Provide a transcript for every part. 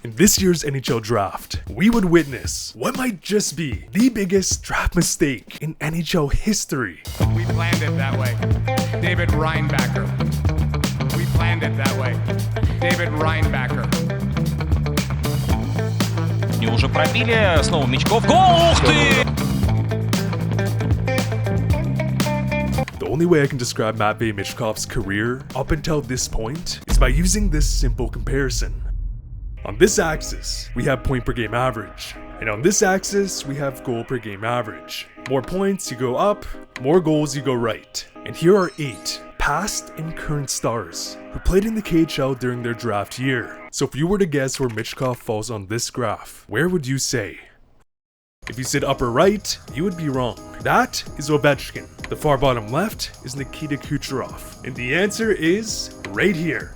In this year's NHL draft, we would witness what might just be the biggest draft mistake in NHL history. We planned it that way. David Reinbacher. We planned it that way. David Reinbacher. И уже пробили, снова Мичков. Гол! Ух ты! The only way I can describe Matvei Michkov's career up until this point is by using this simple comparison. On this axis, we have point per game average, and on this axis, we have goal per game average. More points, you go up, more goals, you go right. And here are 8 past and current stars who played in the KHL during their draft year. So if you were to guess where Michkov falls on this graph, where would you say? If you said upper right, you would be wrong. That is Ovechkin. The far bottom left is Nikita Kucherov. And the answer is right here.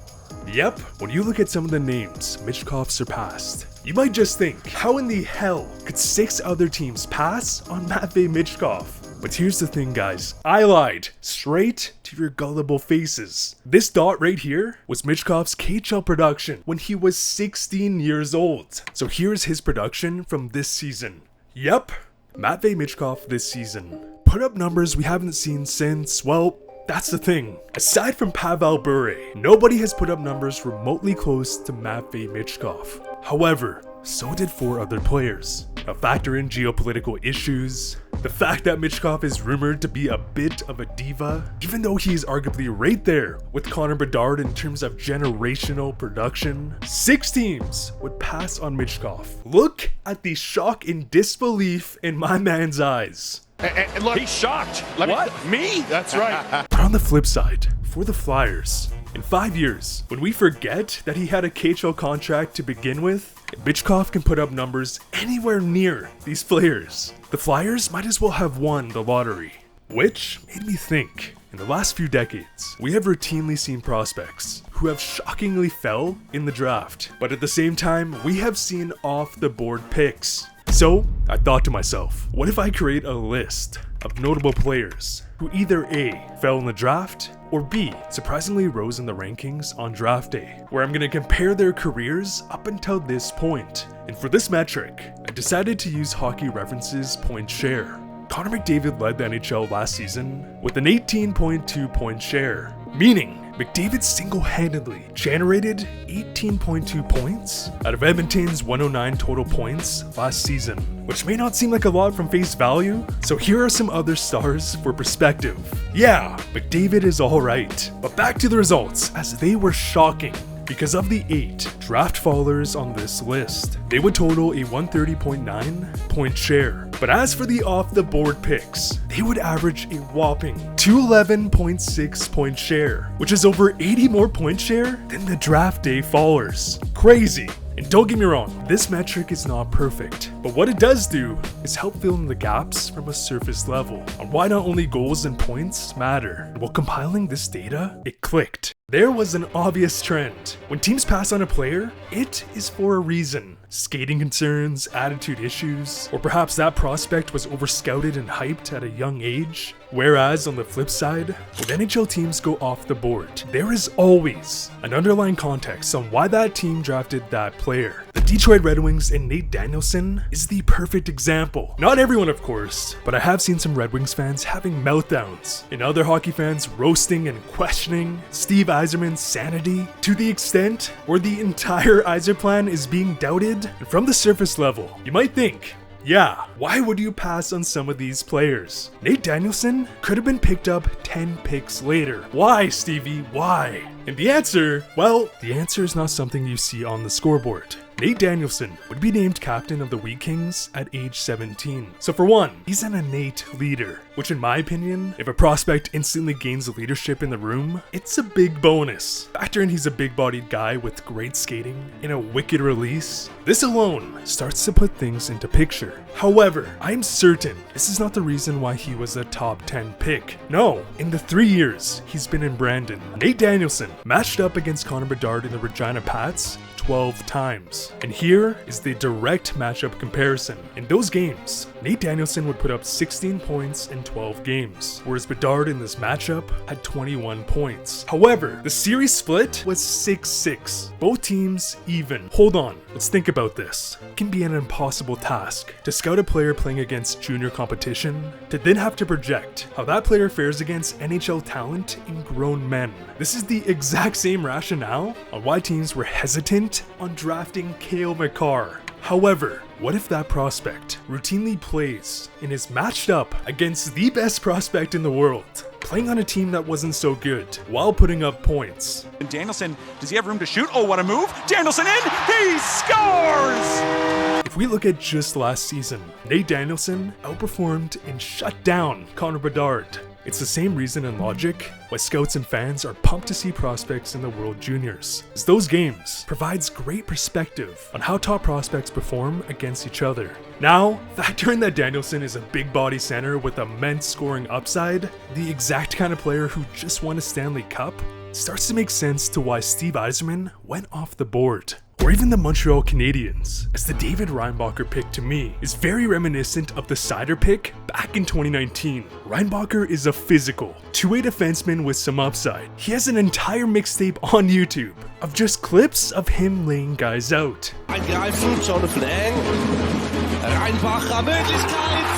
Yep, when you look at some of the names Michkov surpassed, you might just think, how in the hell could 6 other teams pass on Matvei Michkov? But here's the thing, guys, I lied straight to your gullible faces. This dot right here was Michkov's KHL production when he was 16 years old. So here's his production from this season. Yep, Matvei Michkov this season put up numbers we haven't seen since, well, that's the thing. Aside from Pavel Bure, nobody has put up numbers remotely close to Matvei Michkov. However, so did 4 other players. Now factor in geopolitical issues, the fact that Michkov is rumored to be a bit of a diva, even though he is arguably right there with Connor Bedard in terms of generational production. 6 teams would pass on Michkov. Look at the shock and disbelief in my man's eyes. And look, he's shocked. What? Me? That's right. But on the flip side, for the Flyers, in 5 years, when we forget that he had a KHL contract to begin with, if Michkov can put up numbers anywhere near these players, the Flyers might as well have won the lottery. Which made me think, in the last few decades, we have routinely seen prospects who have shockingly fell in the draft, but at the same time, we have seen off-the-board picks. So, I thought to myself, what if I create a list of notable players who either A, fell in the draft, or B, surprisingly rose in the rankings on draft day, where I'm going to compare their careers up until this point. And for this metric, I decided to use Hockey Reference's point share. Connor McDavid led the NHL last season with an 18.2 point share, meaning McDavid single-handedly generated 18.2 points out of Edmonton's 109 total points last season, which may not seem like a lot from face value, so here are some other stars for perspective. Yeah, McDavid is alright, but back to the results, as they were shocking. Because of the 8 draft fallers on this list, they would total a 130.9 point share. But as for the off-the-board picks, they would average a whopping 211.6 point share, which is over 80 more point share than the draft day fallers. Crazy! And don't get me wrong, this metric is not perfect, but what it does do is help fill in the gaps from a surface level on why not only goals and points matter. And while compiling this data, it clicked. There was an obvious trend. When teams pass on a player, it is for a reason. Skating concerns, attitude issues, or perhaps that prospect was overscouted and hyped at a young age. Whereas on the flip side, when NHL teams go off the board, there is always an underlying context on why that team drafted that player. The Detroit Red Wings and Nate Danielsson is the perfect example. Not everyone, of course, but I have seen some Red Wings fans having meltdowns, and other hockey fans roasting and questioning Steve Yzerman's sanity to the extent where the entire Yzer plan is being doubted. And from the surface level, you might think, yeah, why would you pass on some of these players? Nate Danielsson could have been picked up 10 picks later. Why, Stevie? Why? And the answer, well, the answer is not something you see on the scoreboard. Nate Danielsson would be named captain of the Wheat Kings at age 17. So for one, he's an innate leader, which in my opinion, if a prospect instantly gains leadership in the room, it's a big bonus. Factor in he's a big-bodied guy with great skating and a wicked release. This alone starts to put things into picture. However, I'm certain this is not the reason why he was a top 10 pick. No, in the 3 years he's been in Brandon, Nate Danielsson matched up against Connor Bedard in the Regina Pats 12 times. And here is the direct matchup comparison. In those games, Nate Danielsson would put up 16 points in 12 games, whereas Bedard in this matchup had 21 points. However, the series split was 6-6. Both teams even. Hold on, let's think about this. It can be an impossible task to scout a player playing against junior competition, to then have to project how that player fares against NHL talent in grown men. This is the exact same rationale on why teams were hesitant on drafting Cale Makar. However, what if that prospect routinely plays and is matched up against the best prospect in the world, playing on a team that wasn't so good while putting up points? And Danielsson, does he have room to shoot? Oh, what a move! Danielsson in! He scores! If we look at just last season, Nate Danielsson outperformed and shut down Connor Bedard. It's the same reason and logic why scouts and fans are pumped to see prospects in the World Juniors, as those games provides great perspective on how top prospects perform against each other. Now, factor in that Danielsson is a big body center with immense scoring upside, the exact kind of player who just won a Stanley Cup, starts to make sense to why Steve Yzerman went off the board. Or even the Montreal Canadiens, as the David Reinbacher pick to me is very reminiscent of the Sider pick back in 2019. Reinbacher is a physical, two-way defenseman with some upside. He has an entire mixtape on YouTube of just clips of him laying guys out.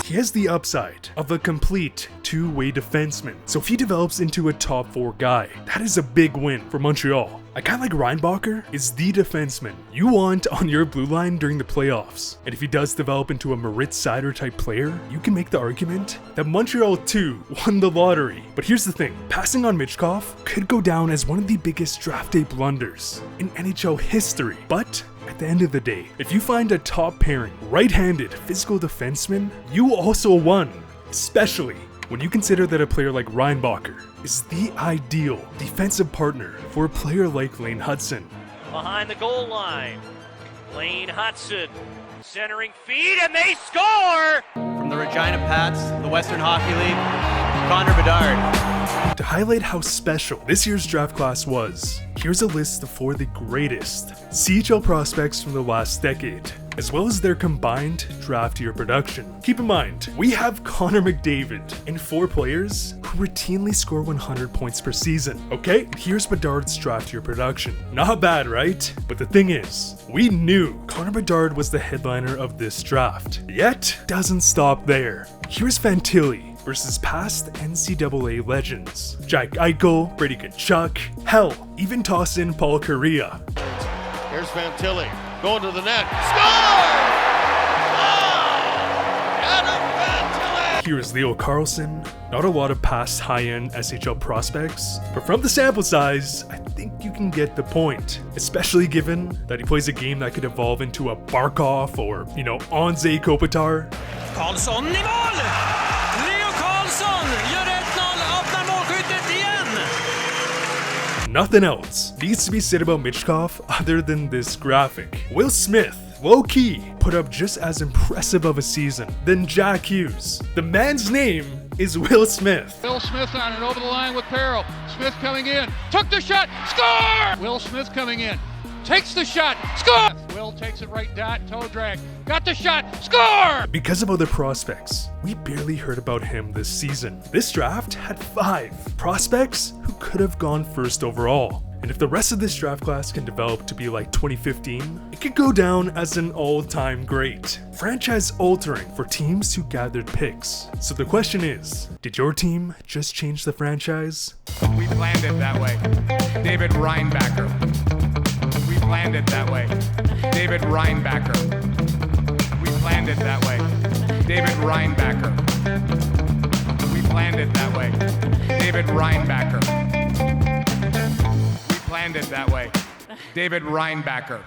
He has the upside of a complete two-way defenseman, so if he develops into a top 4 guy, that is a big win for Montreal. A guy like Reinbacher is the defenseman you want on your blue line during the playoffs, and if he does develop into a Moritz Seider type player, you can make the argument that Montreal too won the lottery. But here's the thing, passing on Michkov could go down as one of the biggest draft day blunders in NHL history, but at the end of the day, if you find a top pairing, right-handed physical defenseman, you also won, especially when you consider that a player like Reinbacher is the ideal defensive partner for a player like Lane Hudson. Behind the goal line, Lane Hudson centering feed, and they score! From the Regina Pats, the Western Hockey League, Connor Bedard. To highlight how special this year's draft class was, here's a list of 4 of the greatest CHL prospects from the last decade, as well as their combined draft year production. Keep in mind, we have Connor McDavid and 4 players who routinely score 100 points per season. Okay, here's Bedard's draft year production. Not bad, right? But the thing is, we knew Connor Bedard was the headliner of this draft. Yet, doesn't stop there. Here's Fantili versus past NCAA legends. Jack Eichel, Brady Tkachuk, hell, even toss in Paul Kariya. Here's Fantili going to the net. Score! Oh! Here's Leo Carlsson. Not a lot of past high-end SHL prospects, but from the sample size, I think you can get the point, especially given that he plays a game that could evolve into a Barkov or, Anze Kopitar. Carlsson i mål! Leo Carlsson gör 1-0, öppnar målskyttet igen! Nothing else needs to be said about Michkov other than this graphic. Will Smith, low-key, put up just as impressive of a season than Jack Hughes. The man's name is Will Smith. Will Smith on it over the line with Peril. Smith coming in, took the shot, score! Will Smith coming in, takes the shot, score! Will takes it right dot, toe drag, got the shot, score! Because of other prospects, we barely heard about him this season. This draft had 5 prospects who could have gone first overall. And if the rest of this draft class can develop to be like 2015, it could go down as an all-time great. Franchise altering for teams who gathered picks. So the question is, did your team just change the franchise? We planned it that way. David Reinbacher. We planned it that way. David Reinbacher. We planned it that way. David Reinbacher. We planned it that way. David Reinbacher. Planned it that way. David Reinbacher.